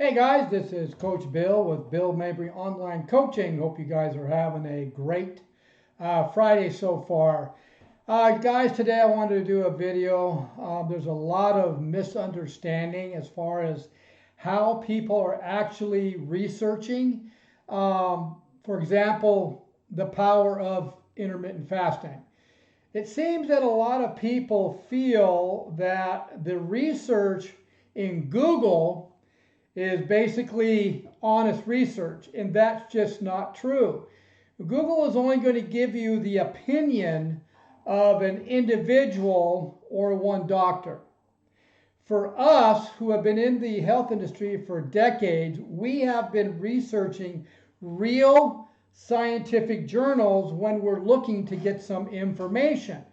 Hey guys, this is Coach Bill with Bill Mabry Online Coaching. Hope you guys are having a great Friday so far. Guys, today I wanted to do a video. There's a lot of misunderstanding as far as how people are actually researching. For example, the power of intermittent fasting. It seems that a lot of people feel that the research in Google is basically honest research, and that's just not true. Google is only going to give you the opinion of an individual or one doctor. For us who have been in the health industry for decades, we have been researching real scientific journals when we're looking to get some information.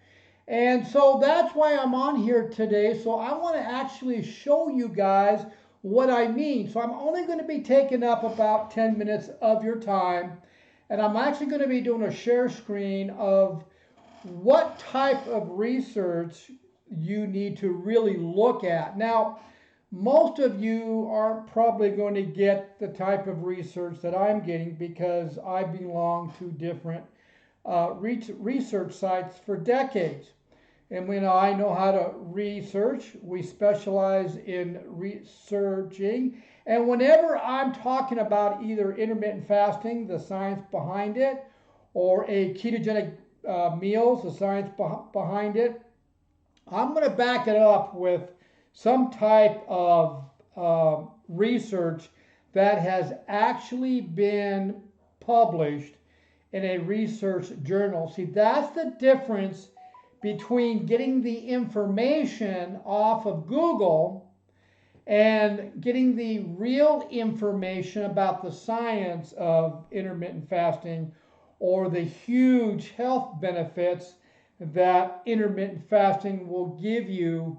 And so that's why I'm on here today. So I want to actually show you guys what I mean. So I'm only going to be taking up about 10 minutes of your time, and I'm actually going to be doing a share screen of what type of research you need to really look at. Now, most of you aren't probably going to get the type of research that I'm getting because I belong to different research sites for decades. And when I know how to research, we specialize in researching. And whenever I'm talking about either intermittent fasting, the science behind it, or a ketogenic meals, the science behind it, I'm going to back it up with some type of research that has actually been published in a research journal. See, that's the difference between getting the information off of Google and getting the real information about the science of intermittent fasting or the huge health benefits that intermittent fasting will give you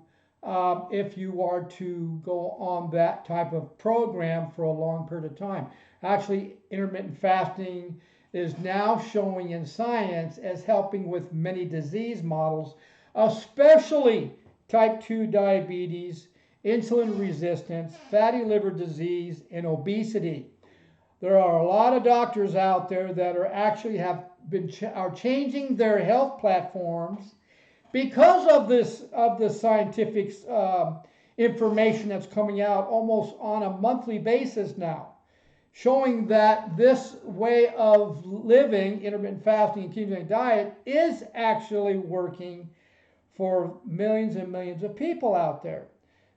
if you are to go on that type of program for a long period of time. Actually, intermittent fasting is now showing in science as helping with many disease models, especially type 2 diabetes, insulin resistance, fatty liver disease, and obesity. There are a lot of doctors out there that are actually are changing their health platforms because of the scientific information that's coming out almost on a monthly basis now, showing that this way of living, intermittent fasting and ketogenic diet, is actually working for millions and millions of people out there.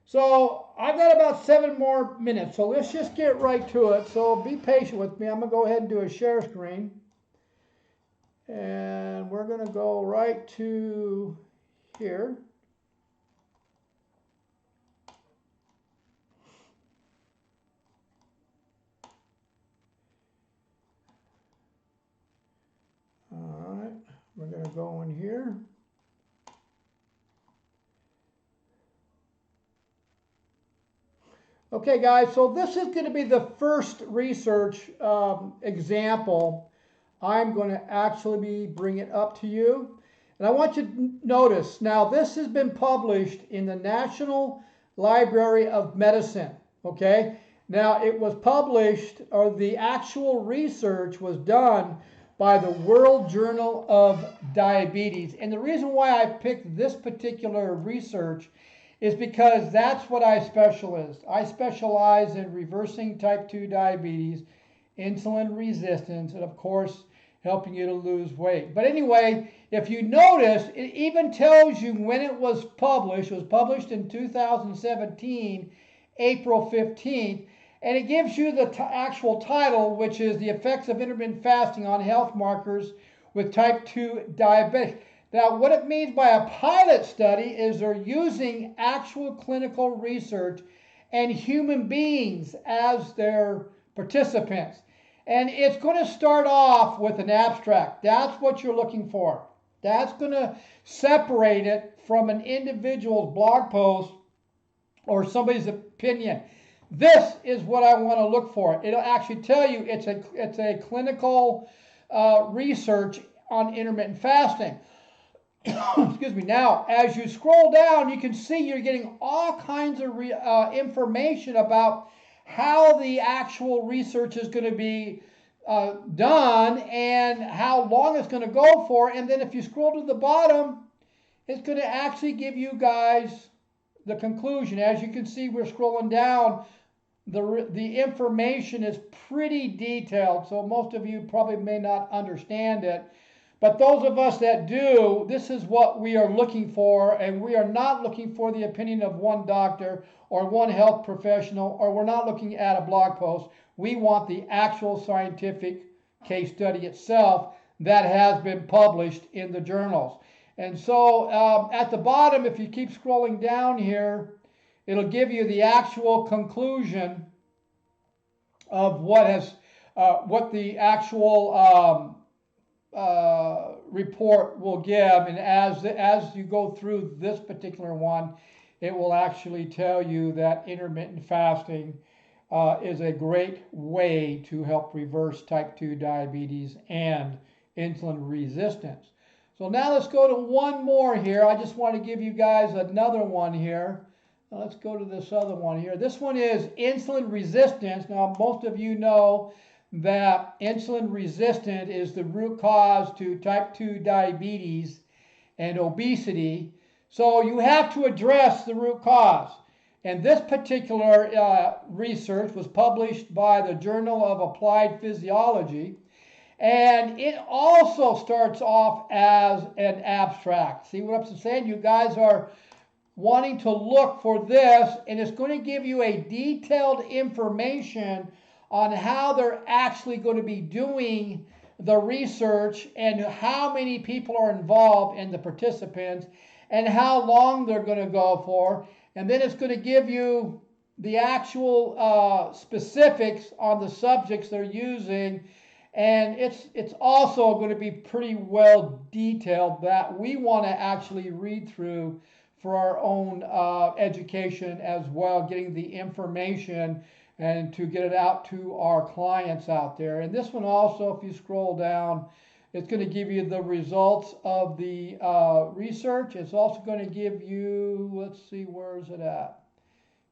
So I've got about 7 more minutes, so let's just get right to it. So be patient with me. I'm going to go ahead and do a share screen. And we're going to go right to here. All right, we're going to go in here. Okay, guys, so this is going to be the first research example. I'm going to actually be bringing it up to you. And I want you to notice, now this has been published in the National Library of Medicine, okay? Now it was published, or the actual research was done by the World Journal of Diabetes. And the reason why I picked this particular research is because that's what I specialize. I specialize in reversing type 2 diabetes, insulin resistance, and of course, helping you to lose weight. But anyway, if you notice, it even tells you when it was published. It was published in 2017, April 15th, and it gives you the actual title, which is The Effects of Intermittent Fasting on Health Markers with Type 2 Diabetes. Now, what it means by a pilot study is they're using actual clinical research and human beings as their participants. And it's going to start off with an abstract. That's what you're looking for. That's going to separate it from an individual's blog post or somebody's opinion. This is what I want to look for. It'll actually tell you it's a clinical research on intermittent fasting. Excuse me. Now, as you scroll down, you can see you're getting all kinds of information about how the actual research is going to be done and how long it's going to go for. And then if you scroll to the bottom, it's going to actually give you guys the conclusion. As you can see, we're scrolling down. The information is pretty detailed, so most of you probably may not understand it. But those of us that do, this is what we are looking for, and we are not looking for the opinion of one doctor or one health professional, or we're not looking at a blog post. We want the actual scientific case study itself that has been published in the journals. And so at the bottom, if you keep scrolling down here, it'll give you the actual conclusion of what the actual report will give. And as you go through this particular one, it will actually tell you that intermittent fasting is a great way to help reverse type 2 diabetes and insulin resistance. So now let's go to one more here. I just want to give you guys another one here. Let's go to this other one here. This one is insulin resistance. Now, most of you know that insulin resistance is the root cause to type 2 diabetes and obesity. So you have to address the root cause. And this particular research was published by the Journal of Applied Physiology. And it also starts off as an abstract. See what I'm saying? You guys are wanting to look for this, and it's going to give you a detailed information on how they're actually going to be doing the research and how many people are involved in the participants and how long they're going to go for. And then it's going to give you the actual specifics on the subjects they're using. And it's also going to be pretty well detailed that we want to actually read through for our own education as well, getting the information and to get it out to our clients out there. And this one also, if you scroll down, it's going to give you the results of the research. It's also going to give you, let's see, where is it at?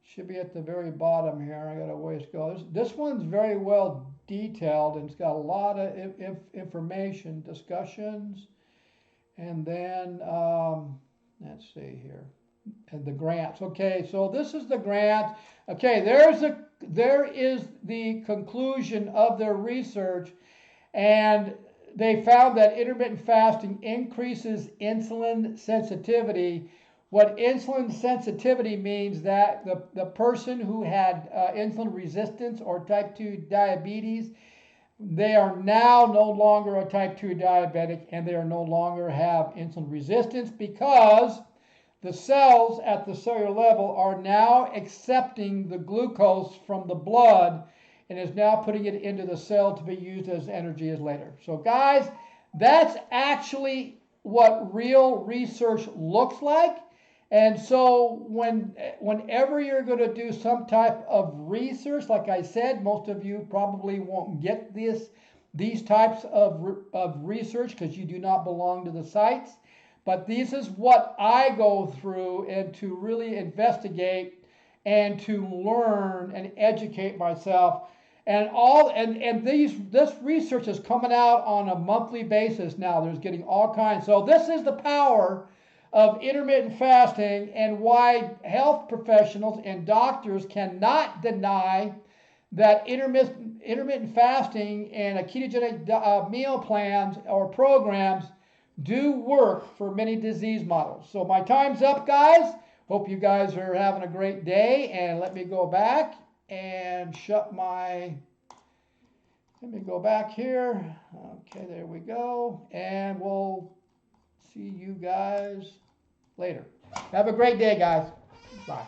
Should be at the very bottom here. I got a ways to go. This one's very well detailed, and it's got a lot of information, discussions, and then let's see here, and the grants. Okay, so this is the grant. Okay, there is the conclusion of their research, and they found that intermittent fasting increases insulin sensitivity. What insulin sensitivity means that the person who had insulin resistance or type 2 diabetes, they are now no longer a type 2 diabetic, and they are no longer have insulin resistance because the cells at the cellular level are now accepting the glucose from the blood and is now putting it into the cell to be used as energy as later. So guys, that's actually what real research looks like. And so whenever you're going to do some type of research, like I said, most of you probably won't get these types of research because you do not belong to the sites. But this is what I go through and to really investigate and to learn and educate myself. And this research is coming out on a monthly basis now. There's getting all kinds. So this is the power of intermittent fasting and why health professionals and doctors cannot deny that intermittent fasting and a ketogenic meal plans or programs do work for many disease models. So my time's up, guys. Hope you guys are having a great day, and let me go back and let me go back here. Okay, there we go. And we'll see you guys later. Have a great day, guys. Bye.